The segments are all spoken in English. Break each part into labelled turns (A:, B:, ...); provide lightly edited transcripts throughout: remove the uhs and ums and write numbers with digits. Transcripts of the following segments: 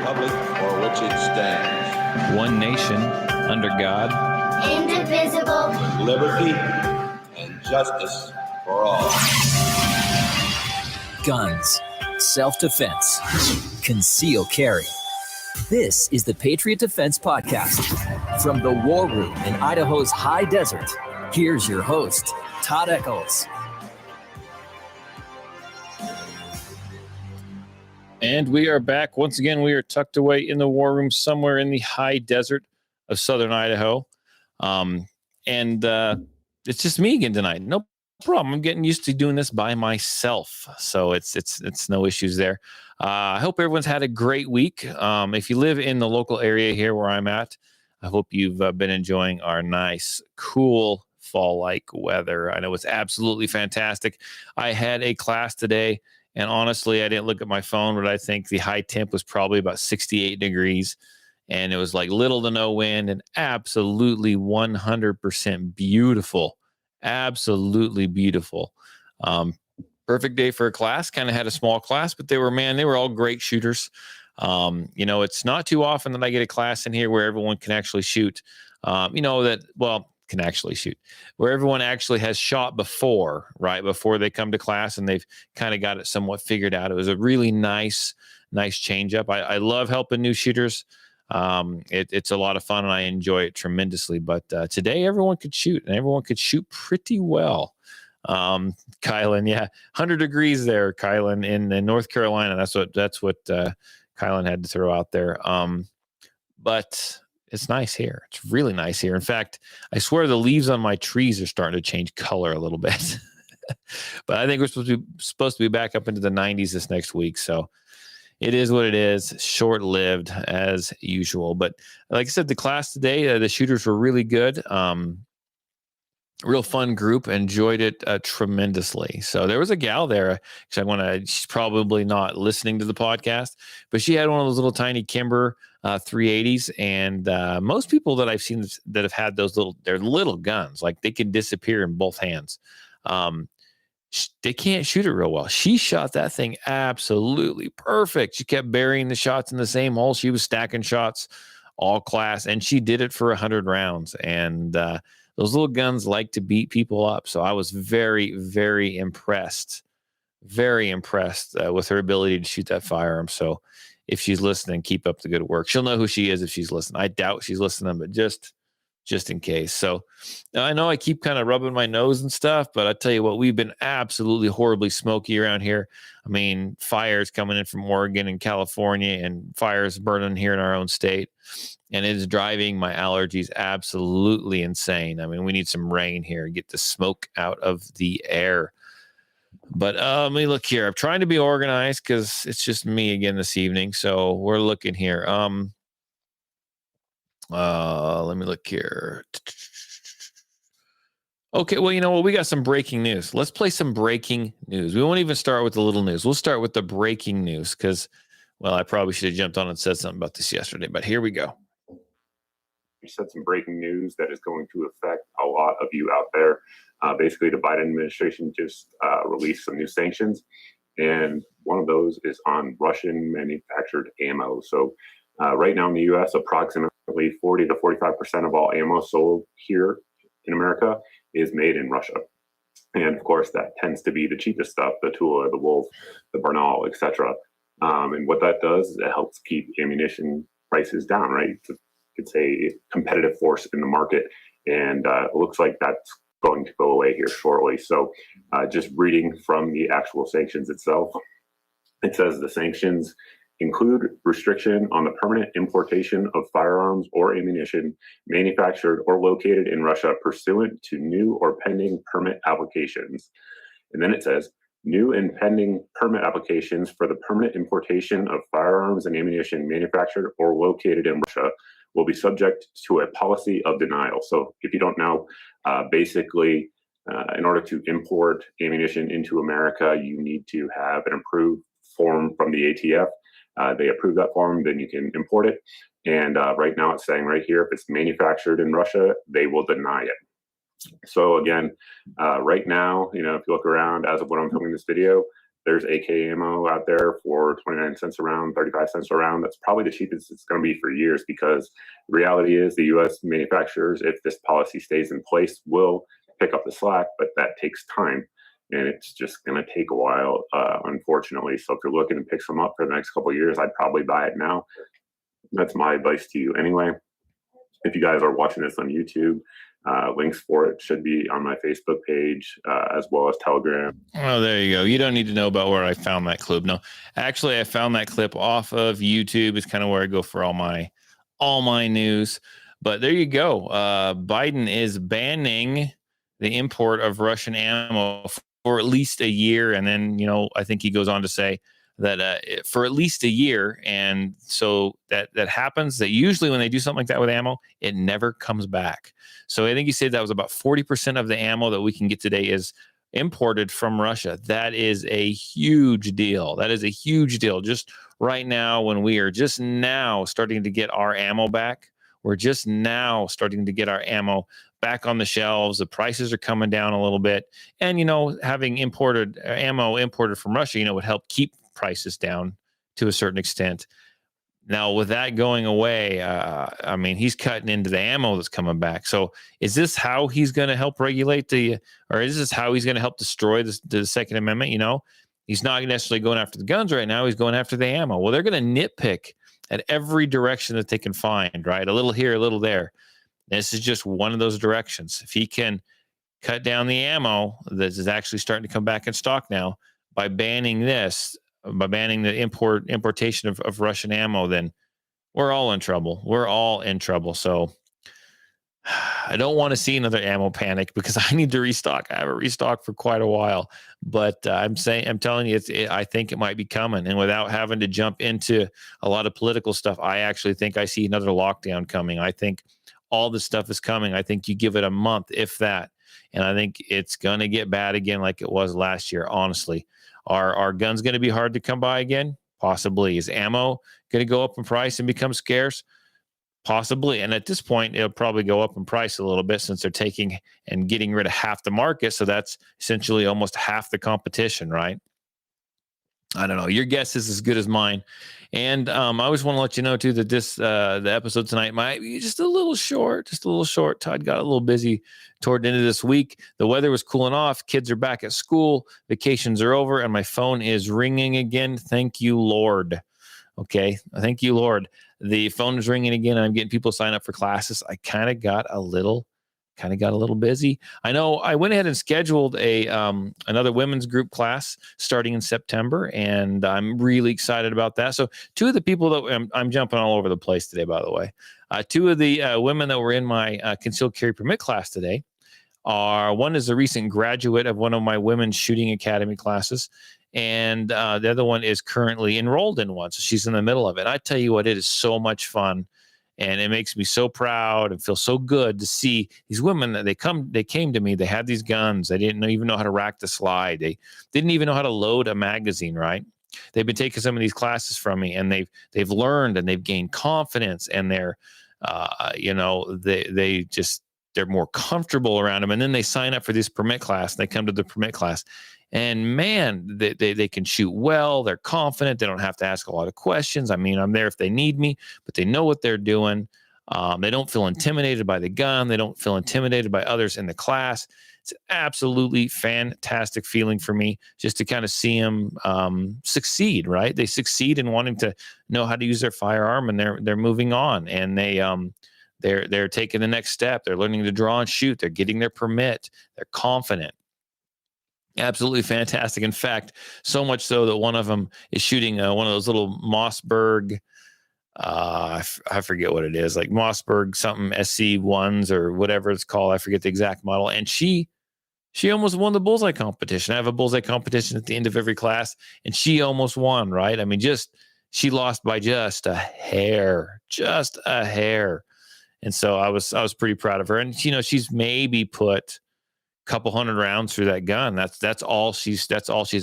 A: republic for which it stands.
B: One nation, under God.
C: Indivisible.
A: With liberty and justice for all.
D: Guns, self-defense, concealed carry. This is the Patriot Defense Podcast. From the War Room in Idaho's high desert, here's your host, Todd Echols.
B: And we are back. Once again, we are tucked away in the war room somewhere in the high desert of southern Idaho. It's just me again tonight. No problem. I'm getting used to doing this by myself. So it's no issues there. I hope everyone's had a great week. If you live in the local area here where I'm at, I hope you've been enjoying our nice, cool fall-like weather. I know it's absolutely fantastic. I had a class today. And honestly, I didn't look at my phone, but I think the high temp was probably about 68 degrees. And it was like little to no wind and absolutely 100% beautiful. Absolutely beautiful. Perfect day for a class. Kind of had a small class, but they were all great shooters. It's not too often that I get a class in here where everyone can actually shoot. Can actually shoot, where everyone actually has shot before they come to class, and they've kind of got it somewhat figured out. It was a really nice change up. I love helping new shooters. It's a lot of fun, and I enjoy it tremendously. But today, everyone could shoot, and everyone could shoot pretty well. Kylan, 100 degrees there, Kylan, in North Carolina. That's what Kylan had to throw out there. But it's nice here. It's really nice here. In fact, I swear the leaves on my trees are starting to change color a little bit. But I think we're supposed to be back up into the 90s this next week. So it is what it is. Short-lived as usual. But like I said, the class today, the shooters were really good. Real fun group. Enjoyed it tremendously. So there was a gal there. She's probably not listening to the podcast, but she had one of those little tiny Kimber 380s, and most people that I've seen that have had they're little guns, like they can disappear in both hands. They can't shoot it real well. She shot that thing absolutely perfect. She kept burying the shots in the same hole. She was stacking shots all class, and she did it for 100 rounds. And those little guns like to beat people up. So I was very, very impressed. Very impressed with her ability to shoot that firearm. So if she's listening, keep up the good work. She'll know who she is if she's listening. I doubt she's listening, but just in case. So I know I keep kind of rubbing my nose and stuff, but I tell you what, we've been absolutely horribly smoky around here. I mean, fires coming in from Oregon and California, and fires burning here in our own state. And it is driving my allergies absolutely insane. I mean, we need some rain here and get the smoke out of the air. But let me look here. I'm trying to be organized because it's just me again this evening. So we're looking here. Let me look here. Okay, well, you know what? We got some breaking news. Let's play some breaking news. We won't even start with the little news. We'll start with the breaking news because, well, I probably should have jumped on and said something about this yesterday, but here we go.
E: We said some breaking news that is going to affect a lot of you out there. Basically, the Biden administration just released some new sanctions, and one of those is on Russian manufactured ammo. So right now in the U.S., approximately 40 to 45% of all ammo sold here in America is made in Russia. And of course, that tends to be the cheapest stuff, the Tula, the Wolf, the Bernal, etc. And what that does is it helps keep ammunition prices down, right? It's a competitive force in the market, and it looks like that's going to go away here shortly. So just reading from the actual sanctions itself, it says the sanctions include restriction on the permanent importation of firearms or ammunition manufactured or located in Russia pursuant to new or pending permit applications. And then it says new and pending permit applications for the permanent importation of firearms and ammunition manufactured or located in Russia will be subject to a policy of denial. So if you don't know, basically, in order to import ammunition into America, you need to have an approved form from the ATF. They approve that form, then you can import it. And right now it's saying right here, if it's manufactured in Russia, they will deny it. So again, right now, if you look around as of when I'm filming this video, There's AK ammo out there for 29 cents a round, 35 cents a round. That's probably the cheapest it's going to be for years, because the reality is the U.S. manufacturers, if this policy stays in place, will pick up the slack, but that takes time. And it's just going to take a while, unfortunately. So if you're looking to pick some up for the next couple of years, I'd probably buy it now. That's my advice to you anyway. If you guys are watching this on YouTube, links for it should be on my Facebook page, as well as Telegram.
B: Oh, there you go. You don't need to know about where I found that clip. No, actually, I found that clip off of YouTube. It's kind of where I go for all my news. But there you go. Biden is banning the import of Russian ammo for at least a year. And then, I think he goes on to say that for at least a year. And so that happens, that usually when they do something like that with ammo, it never comes back. So I think he said that was about 40% of the ammo that we can get today is imported from Russia. That is a huge deal. That is a huge deal. Just right now, when we are just now starting to get our ammo back, we're just now starting to get our ammo back on the shelves. The prices are coming down a little bit. And, having imported ammo imported from Russia, would help keep prices down to a certain extent. Now, with that going away, he's cutting into the ammo that's coming back. So is this how he's going to help regulate or is this how he's going to help destroy the Second Amendment? He's not necessarily going after the guns right now. He's going after the ammo. Well, they're going to nitpick at every direction that they can find, right? A little here, a little there. This is just one of those directions. If he can cut down the ammo that is actually starting to come back in stock now by banning the importation of Russian ammo, then we're all in trouble. We're all in trouble. So I don't want to see another ammo panic, because I need to restock. I haven't restocked for quite a while, but I'm telling you, I think it might be coming. And without having to jump into a lot of political stuff, I actually think I see another lockdown coming. I think all this stuff is coming. I think you give it a month, if that, and I think it's going to get bad again, like it was last year. Honestly, are guns going to be hard to come by again? Possibly. Is ammo going to go up in price and become scarce? Possibly. And at this point, it'll probably go up in price a little bit, since they're taking and getting rid of half the market. So that's essentially almost half the competition, right? I don't know. Your guess is as good as mine. And I always want to let you know, too, that the episode tonight might be just a little short. Todd got a little busy toward the end of this week. The weather was cooling off. Kids are back at school. Vacations are over. And my phone is ringing again. Thank you, Lord. Okay. Thank you, Lord. The phone is ringing again, and I'm getting people sign up for classes. I kind of got a little busy. I know I went ahead and scheduled another women's group class starting in September, and I'm really excited about that. So two of the people that I'm jumping all over the place today, by the way, two of the women that were in my concealed carry permit class today one is a recent graduate of one of my women's shooting academy classes, and the other one is currently enrolled in one. So she's in the middle of it. I tell you what, it is so much fun. And it makes me so proud and feel so good to see these women that they came to me. They had these guns. They didn't even know how to rack the slide. They didn't even know how to load a magazine, right? They've been taking some of these classes from me, and they've learned, and they've gained confidence, and they're, they're more comfortable around them. And then they sign up for this permit class, and they come to the permit class, and man, they can shoot well. They're confident. They don't have to ask a lot of questions. I'm there if they need me, but they know what they're doing. They don't feel intimidated by the gun. They don't feel intimidated by others in the class. It's an absolutely fantastic feeling for me just to kind of see them succeed, right? They succeed in wanting to know how to use their firearm, and they're moving on, and they're taking the next step. They're learning to draw and shoot. They're getting their permit. They're confident. Absolutely fantastic. In fact, so much so that one of them is shooting one of those little Mossberg, I forget what it is, like Mossberg something SC1s or whatever it's called. I forget the exact model. And she almost won the bullseye competition. I have a bullseye competition at the end of every class, and she almost won, right? She lost by just a hair. And so I was pretty proud of her. And she's maybe put couple hundred rounds through that gun. That's all she's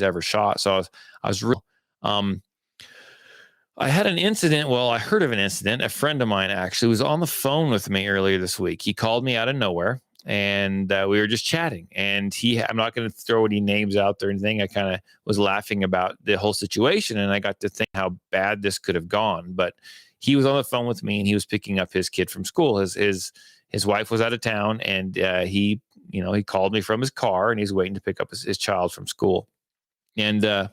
B: ever shot. So I was real. I had an incident. Well, I heard of an incident. A friend of mine actually was on the phone with me earlier this week. He called me out of nowhere, and we were just chatting. And I'm not going to throw any names out there or anything. I kind of was laughing about the whole situation, and I got to think how bad this could have gone. But he was on the phone with me, and he was picking up his kid from school. His wife was out of town, and he called me from his car, and he's waiting to pick up his child from school. And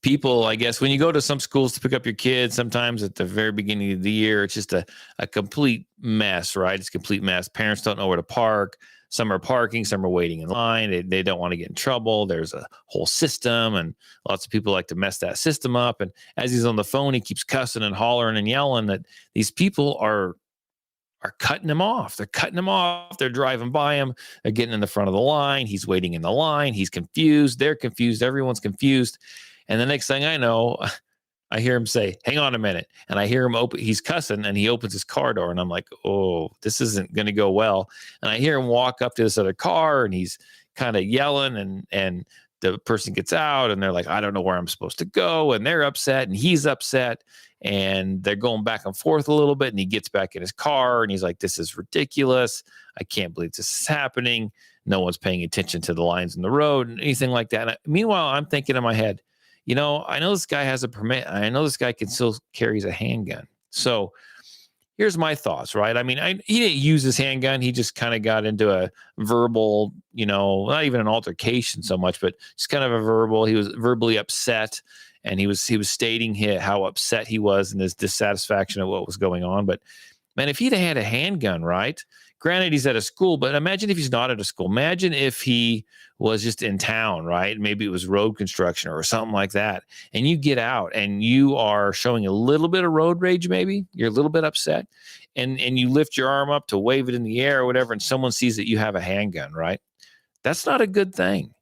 B: people, I guess, when you go to some schools to pick up your kids, sometimes at the very beginning of the year, it's just a complete mess, right? It's a complete mess. Parents don't know where to park. Some are parking, some are waiting in line. They don't want to get in trouble. There's a whole system, and lots of people like to mess that system up. And as he's on the phone, he keeps cussing and hollering and yelling that these people are cutting him off. They're cutting him off. They're driving by him. They're getting in the front of the line. He's waiting in the line. He's confused. They're confused. Everyone's confused. And the next thing I know, I hear him say, "Hang on a minute." And I hear him open, he's cussing, and he opens his car door. And I'm like, oh, this isn't going to go well. And I hear him walk up to this other car, and he's kind of yelling, and the person gets out, and they're like, "I don't know where I'm supposed to go." And they're upset, and he's upset, and they're going back and forth a little bit. And he gets back in his car, and he's like, "This is ridiculous. I can't believe this is happening. No one's paying attention to the lines in the road," and anything like that. And meanwhile, I'm thinking in my head, I know this guy has a permit. I know this guy can still carries a handgun. So here's my thoughts, right? I mean, he didn't use his handgun. He just kind of got into a verbal, not even an altercation so much, but just kind of a verbal. He was verbally upset, and he was stating how upset he was and his dissatisfaction of what was going on. But man, if he'd had a handgun, right? Granted, he's at a school, but imagine if he's not at a school. Imagine if he was just in town, right? Maybe it was road construction or something like that. And you get out and you are showing a little bit of road rage, maybe. You're a little bit upset. And you lift your arm up to wave it in the air or whatever, and someone sees that you have a handgun, right? That's not a good thing.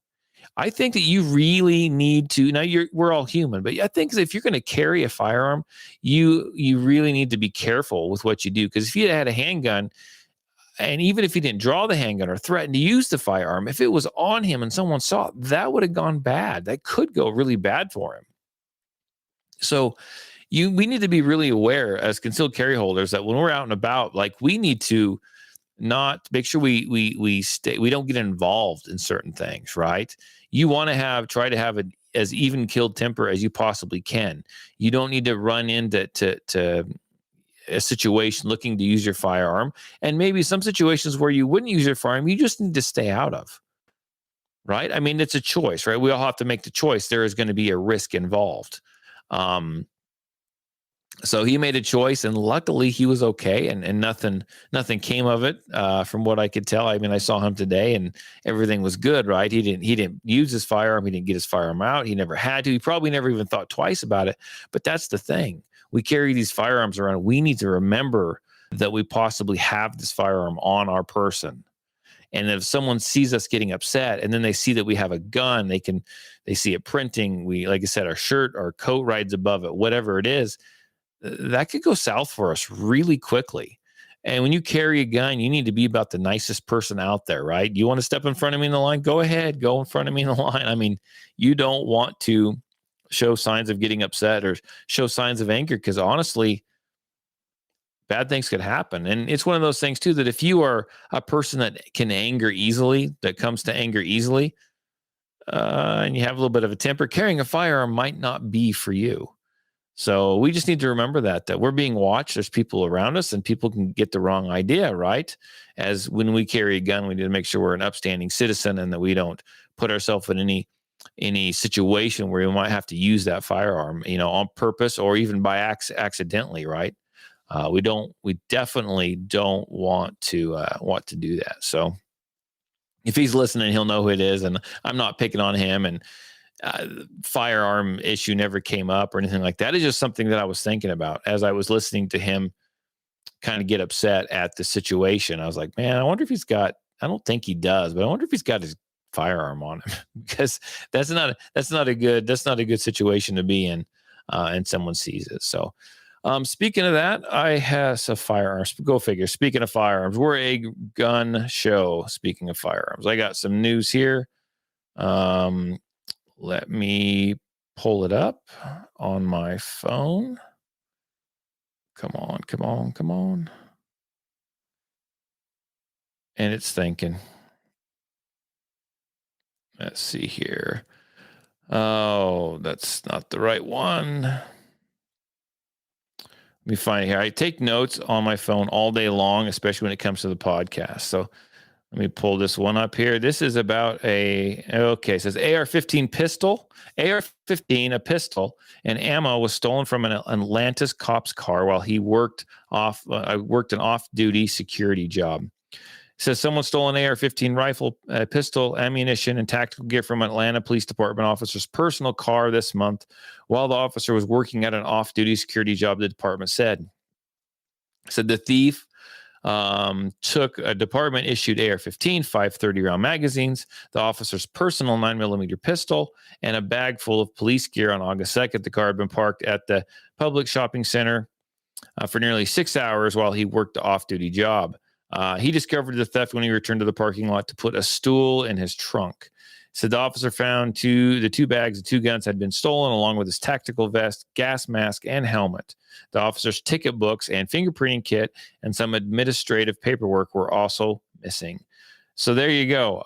B: I think that you really need to, now we're all human, but I think if you're going to carry a firearm, you really need to be careful with what you do. Because if you had a handgun, and even if he didn't draw the handgun or threaten to use the firearm, if it was on him and someone saw it, that would have gone bad. That could go really bad for him. So we need to be really aware as concealed carry holders that when we're out and about, like, we need to not make sure we don't get involved in certain things, right? You want to try to have as even killed temper as you possibly can. You don't need to run into a situation looking to use your firearm, and maybe some situations where you wouldn't use your firearm, you just need to stay out of, right? I mean, it's a choice, right? We all have to make the choice. There is going to be a risk involved. So he made a choice, and luckily he was okay, and nothing came of it, from what I could tell. I mean, I saw him today, and everything was good, right? He didn't use his firearm. He didn't get his firearm out. He never had to. He probably never even thought twice about it. But that's the thing. We carry these firearms around. We need to remember that we possibly have this firearm on our person. And if someone sees us getting upset, and then they see that we have a gun, they see it printing. Like I said, our shirt, our coat rides above it, whatever it is, that could go south for us really quickly. And when you carry a gun, you need to be about the nicest person out there, right? You want to step in front of me in the line? Go ahead, go in front of me in the line. I mean, you don't want to show signs of getting upset or show signs of anger, because honestly, bad things could happen. And it's one of those things too, that if you are a person that comes to anger easily, and you have a little bit of a temper, carrying a firearm might not be for you. So we just need to remember that we're being watched. There's people around us, and people can get the wrong idea, right? As when we carry a gun, we need to make sure we're an upstanding citizen, and that we don't put ourselves in any situation where we might have to use that firearm, on purpose or even by accidentally, right? We definitely don't want to do that. So if he's listening, he'll know who it is, and I'm not picking on him. And firearm issue never came up or anything like that. It's just something that I was thinking about as I was listening to him kind of get upset at the situation. I was like, man, I wonder if he's got, I don't think he does, but I wonder if he's got his firearm on him, because that's not a good situation to be in, and someone sees it. So speaking of that, I have a firearms. Go figure. Speaking of firearms, we're a gun show. Speaking of firearms, I got some news here. Let me pull it up on my phone. Come on. and it's thinking. Let's see here. Oh, that's not the right one. Let me find it here. I take notes on my phone all day long, especially when it comes to the podcast. So let me pull this one up here. This is about it says AR-15 pistol. AR-15, a pistol, and ammo was stolen from an Atlantis cop's car while he worked an off-duty security job. It says someone stole an AR-15 rifle, pistol, ammunition, and tactical gear from an Atlanta Police Department officer's personal car this month while the officer was working at an off-duty security job, the department said. The thief took a department-issued AR-15, 530-round magazines, the officer's personal 9mm pistol, and a bag full of police gear on August 2nd. The car had been parked at the public shopping center for nearly 6 hours while he worked the off-duty job. He discovered the theft when he returned to the parking lot to put a stool in his trunk. The officer found the two bags of 2 guns had been stolen, along with his tactical vest, gas mask, and helmet. The officer's ticket books and fingerprinting kit and some administrative paperwork were also missing. So there you go.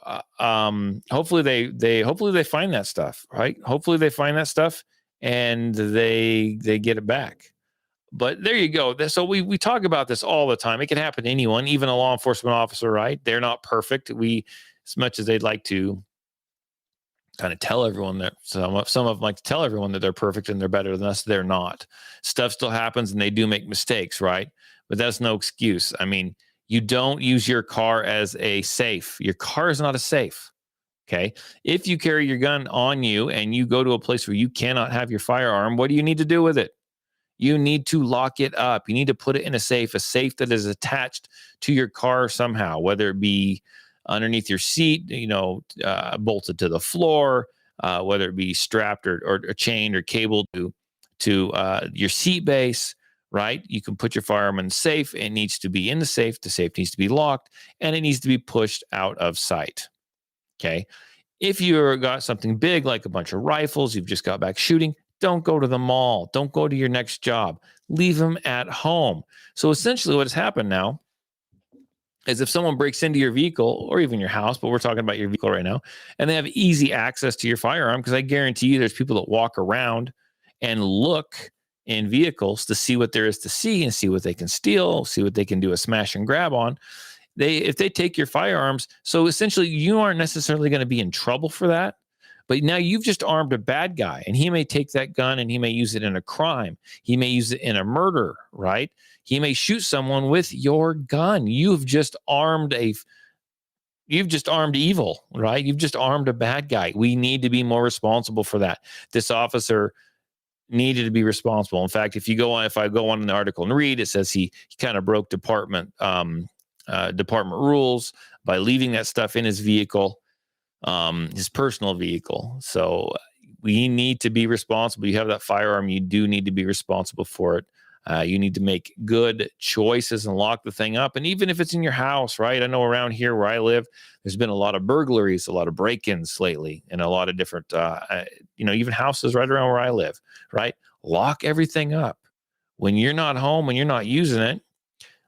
B: Hopefully they find that stuff, right? Hopefully they find that stuff and they get it back. But there you go. So we talk about this all the time. It can happen to anyone, even a law enforcement officer, right? They're not perfect. As much as they'd like to kind of tell everyone that some of them like to tell everyone that they're perfect and they're better than us, they're not. Stuff still happens and they do make mistakes, right? But that's no excuse. I mean, you don't use your car as a safe. Your car is not a safe. Okay. If you carry your gun on you and you go to a place where you cannot have your firearm, what do you need to do with it? You need to lock it up. You need to put it in a safe that is attached to your car somehow, whether it be underneath your seat, bolted to the floor, whether it be strapped or chained or cabled to your seat base, right? You can put your firearm in the safe. It needs to be in the safe. The safe needs to be locked, and it needs to be pushed out of sight. Okay. If you've got something big like a bunch of rifles, you've just got back shooting, don't go to the mall. Don't go to your next job. Leave them at home. So essentially what has happened now is if someone breaks into your vehicle or even your house, but we're talking about your vehicle right now, and they have easy access to your firearm, because I guarantee you there's people that walk around and look in vehicles to see what there is to see and see what they can steal, see what they can do a smash and grab on. If they take your firearms, so essentially you aren't necessarily going to be in trouble for that. But now you've just armed a bad guy, and he may take that gun and he may use it in a crime. He may use it in a murder, right? He may shoot someone with your gun. You've just armed evil, right? You've just armed a bad guy. We need to be more responsible for that. This officer needed to be responsible. In fact, if I go on an article and read, it says he kind of broke department rules by leaving that stuff in his vehicle. His personal vehicle. So we need to be responsible. You have that firearm, you do need to be responsible for it. You need to make good choices and lock the thing up. And even if it's in your house, right? I know around here where I live, there's been a lot of burglaries, a lot of break-ins lately, and a lot of different, even houses right around where I live, right? Lock everything up. When you're not home, when you're not using it,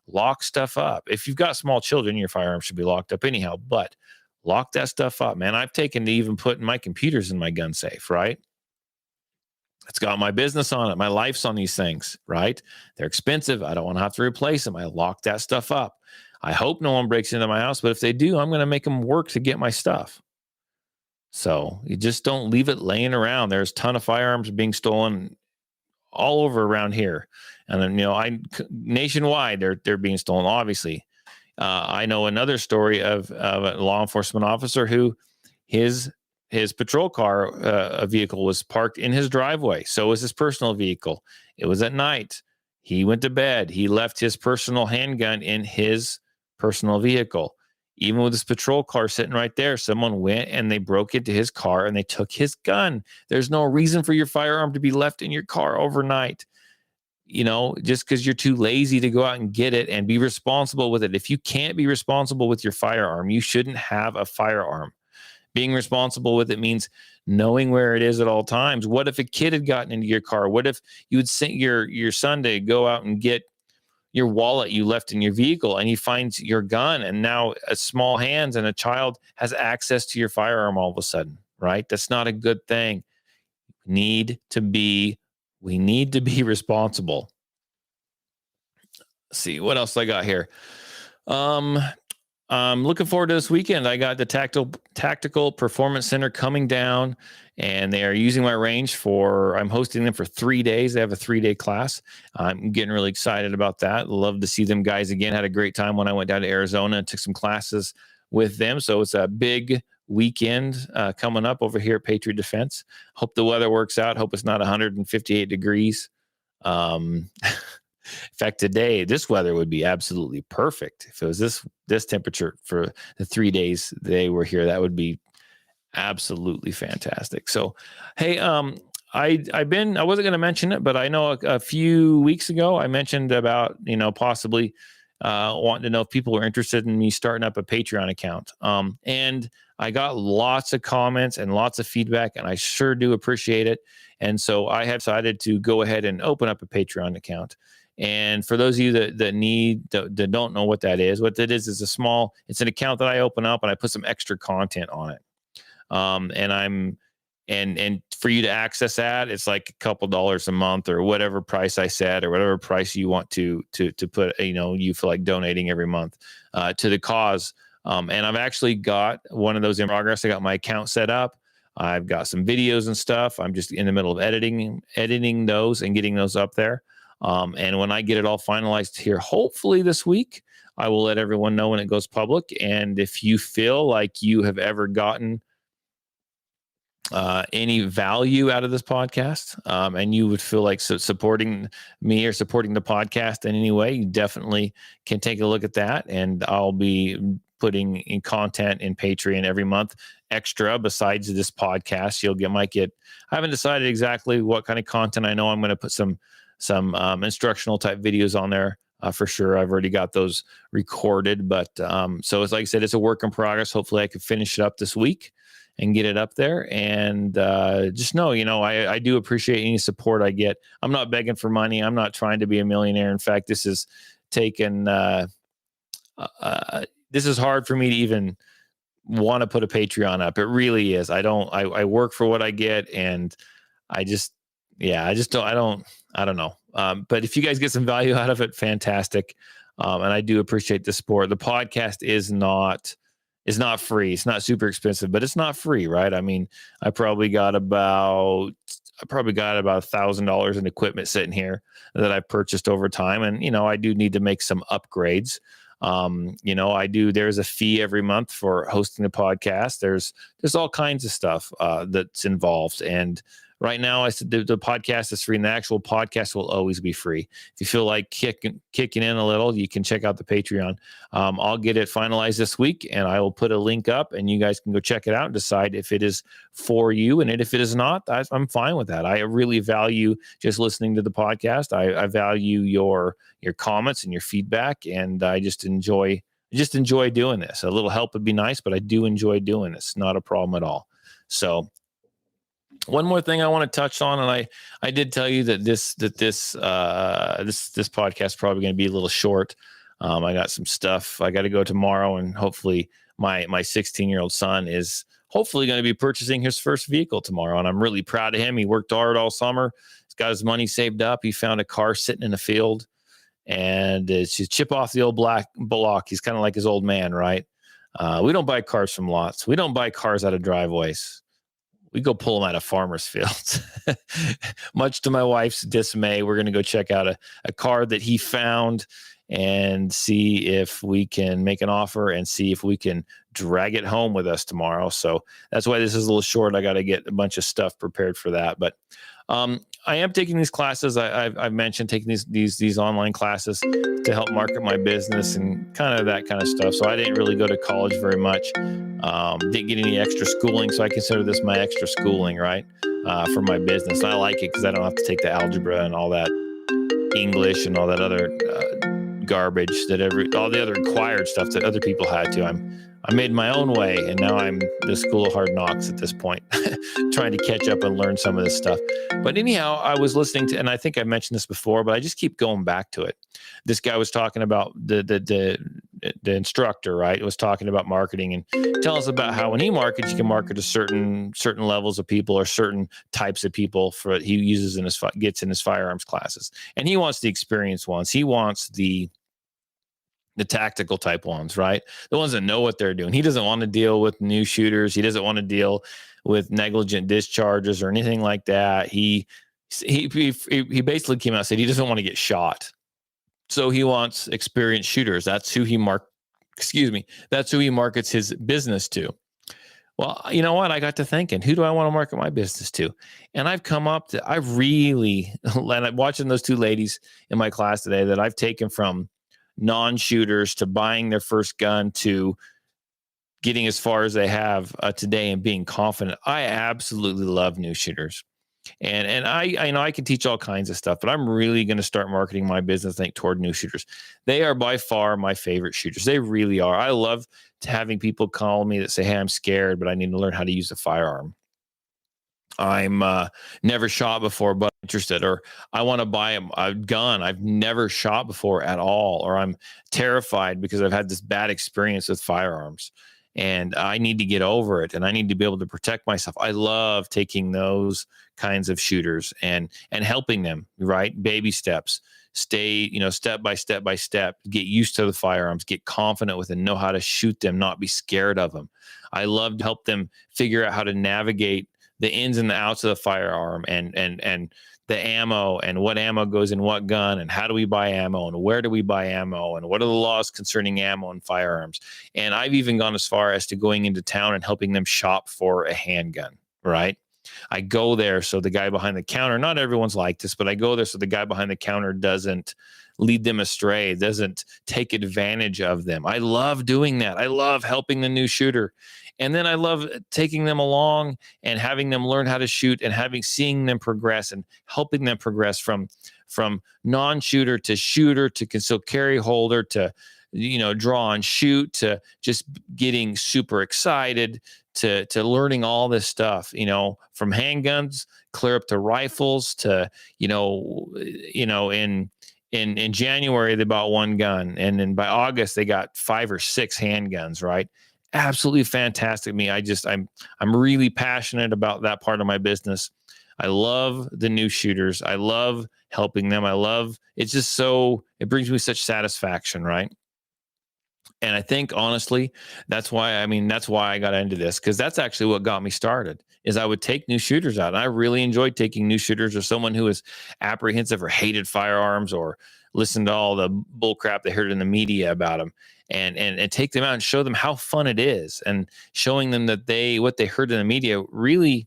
B: lock stuff up. If you've got small children, your firearm should be locked up anyhow, but lock that stuff up, man. I've taken to even putting my computers in my gun safe, right? It's got my business on it. My life's on these things, right? They're expensive. I don't want to have to replace them. I lock that stuff up. I hope no one breaks into my house, but if they do, I'm going to make them work to get my stuff. So you just don't leave it laying around. There's a ton of firearms being stolen all over around here. And then, nationwide, they're being stolen, obviously. I know another story of a law enforcement officer who his patrol car vehicle was parked in his driveway. So was his personal vehicle. It was at night. He went to bed. He left his personal handgun in his personal vehicle. Even with his patrol car sitting right there, someone went and they broke into his car and they took his gun. There's no reason for your firearm to be left in your car overnight. Just because you're too lazy to go out and get it and be responsible with it. If you can't be responsible with your firearm, you shouldn't have a firearm. Being responsible with it means knowing where it is at all times. What if a kid had gotten into your car? What if you would send your son to go out and get, your wallet you left in your vehicle, and he finds your gun, and now a small hands and a child has access to your firearm all of a sudden, right? That's not a good thing. We need to be responsible. Let's see what else I got here. I'm looking forward to this weekend. I got the Tactical Performance Center coming down, and they are using my range I'm hosting them for 3 days. They have a 3-day class. I'm getting really excited about that. Love to see them guys again. Had a great time when I went down to Arizona and took some classes with them. So it's a big weekend coming up over here at Patriot Defense. Hope the weather works out. Hope it's not 158 degrees. In fact, today, this weather would be absolutely perfect. If it was this temperature for the 3 days they were here, that would be absolutely fantastic. So, hey, I wasn't going to mention it, but I know a few weeks ago I mentioned about, possibly wanting to know if people were interested in me starting up a Patreon account. And I got lots of comments and lots of feedback, and I sure do appreciate it. And so I have decided to go ahead and open up a Patreon account. And for those of you that don't know what that is, what that is it's an account that I open up and I put some extra content on it. And for you to access that, it's like a couple dollars a month or whatever price I set or whatever price you want to put, you feel like donating every month, to the cause. And I've actually got one of those in progress. I got my account set up. I've got some videos and stuff. I'm just in the middle of editing those and getting those up there. And when I get it all finalized here, hopefully this week, I will let everyone know when it goes public. And if you feel like you have ever gotten any value out of this podcast, and you would feel like supporting me or supporting the podcast in any way, you definitely can take a look at that. And I'll be putting in content in Patreon every month extra besides this podcast. I haven't decided exactly what kind of content. I know I'm going to put some instructional type videos on there for sure. I've already got those recorded, but so it's like I said, it's a work in progress. Hopefully I can finish it up this week and get it up there. And just know, I do appreciate any support I get. I'm not begging for money. I'm not trying to be a millionaire. In fact, this is this is hard for me to even want to put a Patreon up. It really is. I work for what I get, and I don't know. But if you guys get some value out of it, fantastic. And I do appreciate the support. The podcast is not free. It's not super expensive, but it's not free, right? I mean, I probably got about $1,000 in equipment sitting here that I purchased over time. And, I do need to make some upgrades. There's a fee every month for hosting the podcast. There's all kinds of stuff that's involved. And right now, I said the podcast is free, and the actual podcast will always be free. If you feel like kicking in a little, you can check out the Patreon. I'll get it finalized this week, and I will put a link up, and you guys can go check it out and decide if it is for you. And if it is not, I'm fine with that. I really value just listening to the podcast. I value your comments and your feedback, and I just enjoy doing this. A little help would be nice, but I do enjoy doing this. Not a problem at all. So, one more thing I want to touch on, and I did tell you that this podcast is probably going to be a little short. I got some stuff. I got to go tomorrow, and hopefully my 16-year-old son is hopefully going to be purchasing his first vehicle tomorrow, and I'm really proud of him. He worked hard all summer. He's got his money saved up. He found a car sitting in a field, and it's just chip off the old black block. He's kind of like his old man, right? We don't buy cars from lots. We don't buy cars out of driveways. We go pull them out of farmers' fields. Much to my wife's dismay, we're going to go check out a car that he found and see if we can make an offer and see if we can drag it home with us tomorrow. So that's why this is a little short. I got to get a bunch of stuff prepared for that. But I am taking these classes. I've mentioned taking these online classes to help market my business and kind of that kind of stuff. So I didn't really go to college very much. Didn't get any extra schooling, so I consider this my extra schooling, right, for my business. And I like it because I don't have to take the algebra and all that English and all that other garbage that all the other required stuff that other people had to. I made my own way, and now I'm the school of hard knocks at this point, trying to catch up and learn some of this stuff. But anyhow, I was listening to, and I think I mentioned this before, but I just keep going back to it. This guy was talking about the instructor, right? It was talking about marketing and tell us about how when he markets, you can market to certain levels of people or certain types of people for he uses gets in his firearms classes. And he wants the experienced ones. He wants the tactical type ones, right? The ones that know what they're doing. He doesn't want to deal with new shooters. He doesn't want to deal with negligent discharges or anything like that. He basically came out and said he doesn't want to get shot. So he wants experienced shooters. That's who he That's who he markets his business to. Well, you know what? I got to thinking, who do I want to market my business to? And I've come up to, and I'm watching those two ladies in my class today that I've taken from non-shooters to buying their first gun to getting as far as they have today and being confident. I absolutely love new shooters. And I know I can teach all kinds of stuff, but I'm really going to start marketing my business, I think, toward new shooters. They are by far my favorite shooters. They really are. I love having people call me that say, hey, I'm scared, but I need to learn how to use a firearm. I'm never shot before, but interested, or I want to buy a gun. I've never shot before at all, or I'm terrified because I've had this bad experience with firearms and I need to get over it and I need to be able to protect myself. I love taking those kinds of shooters and helping them, right? Baby steps, stay, step by step, get used to the firearms, get confident with them, know how to shoot them, not be scared of them. I love to help them figure out how to navigate the ins and the outs of the firearm and the ammo and what ammo goes in what gun and how do we buy ammo and where do we buy ammo and what are the laws concerning ammo and firearms. And I've even gone as far as to going into town and helping them shop for a handgun, right? I go there so the guy behind the counter, not everyone's like this, but I go there so the guy behind the counter doesn't lead them astray, doesn't take advantage of them. I love doing that. I love helping the new shooter. And then I love taking them along and having them learn how to shoot and seeing them progress and helping them progress from non-shooter to shooter to concealed carry holder to, draw and shoot to just getting super excited to learning all this stuff, from handguns clear up to rifles to, in January, they bought one gun. And then by August, they got 5 or 6 handguns, right? Absolutely fantastic. I'm really passionate about that part of my business. I love the new shooters. I love helping them. It brings me such satisfaction, right? And I think honestly, that's why I got into this, because that's actually what got me started is I would take new shooters out. And I really enjoyed taking new shooters or someone who is apprehensive or hated firearms or listened to all the bull crap they heard in the media about them and take them out and show them how fun it is and showing them that what they heard in the media really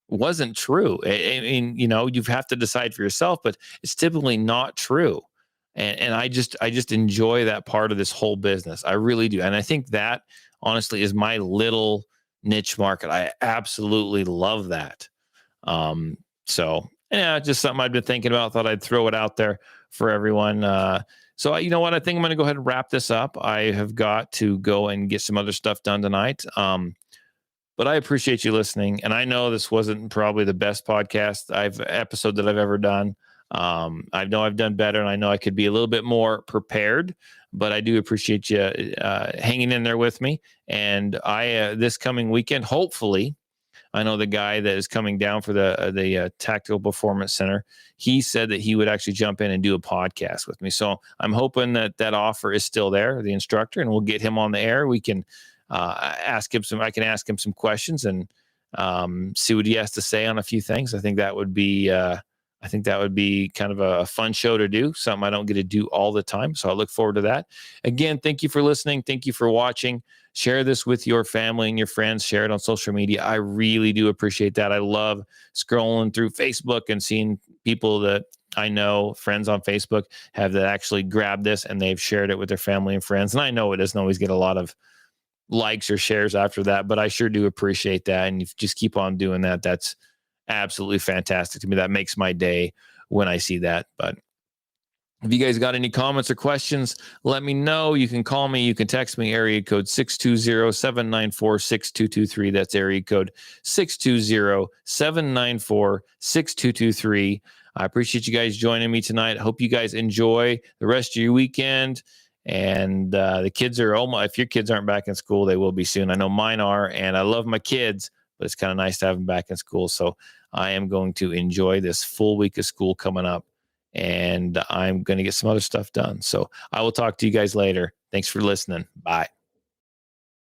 B: wasn't true. I mean, you have to decide for yourself, but it's typically not true. And I just enjoy that part of this whole business. I really do. And I think that honestly is my little niche market. I absolutely love that. So yeah, just something I've been thinking about. Thought I'd throw it out there for everyone. So you know what? I think I'm going to go ahead and wrap this up. I have got to go and get some other stuff done tonight. But I appreciate you listening. And I know this wasn't probably the best podcast episode that I've ever done. I know I've done better and I know I could be a little bit more prepared, but I do appreciate you hanging in there with me. And this coming weekend, hopefully, I know the guy that is coming down for the Tactical Performance Center, he said that he would actually jump in and do a podcast with me. So I'm hoping that offer is still there, the instructor, and we'll get him on the air. We can I can ask him some questions and see what he has to say on a few things. I think that would be kind of a fun show to do, something I don't get to do all the time. So I look forward to that. Again, thank you for listening. Thank you for watching. Share this with your family and your friends. Share it on social media. I really do appreciate that. I love scrolling through Facebook and seeing people that I know, friends on Facebook, have that actually grabbed this and they've shared it with their family and friends. And I know it doesn't always get a lot of likes or shares after that, but I sure do appreciate that. And if you just keep on doing that, that's absolutely fantastic to me. That makes my day when I see that. But If you guys got any comments or questions, let me know. You can call me. You can text me, area code 620-794-6223. That's area code 620-794-6223. I appreciate you guys joining me tonight. Hope you guys enjoy the rest of your weekend. And the kids are almost, if your kids aren't back in school, they will be soon. I know mine are, and I love my kids, but it's kind of nice to have them back in school. So I am going to enjoy this full week of school coming up, and I'm going to get some other stuff done. So I will talk to you guys later. Thanks for listening. Bye.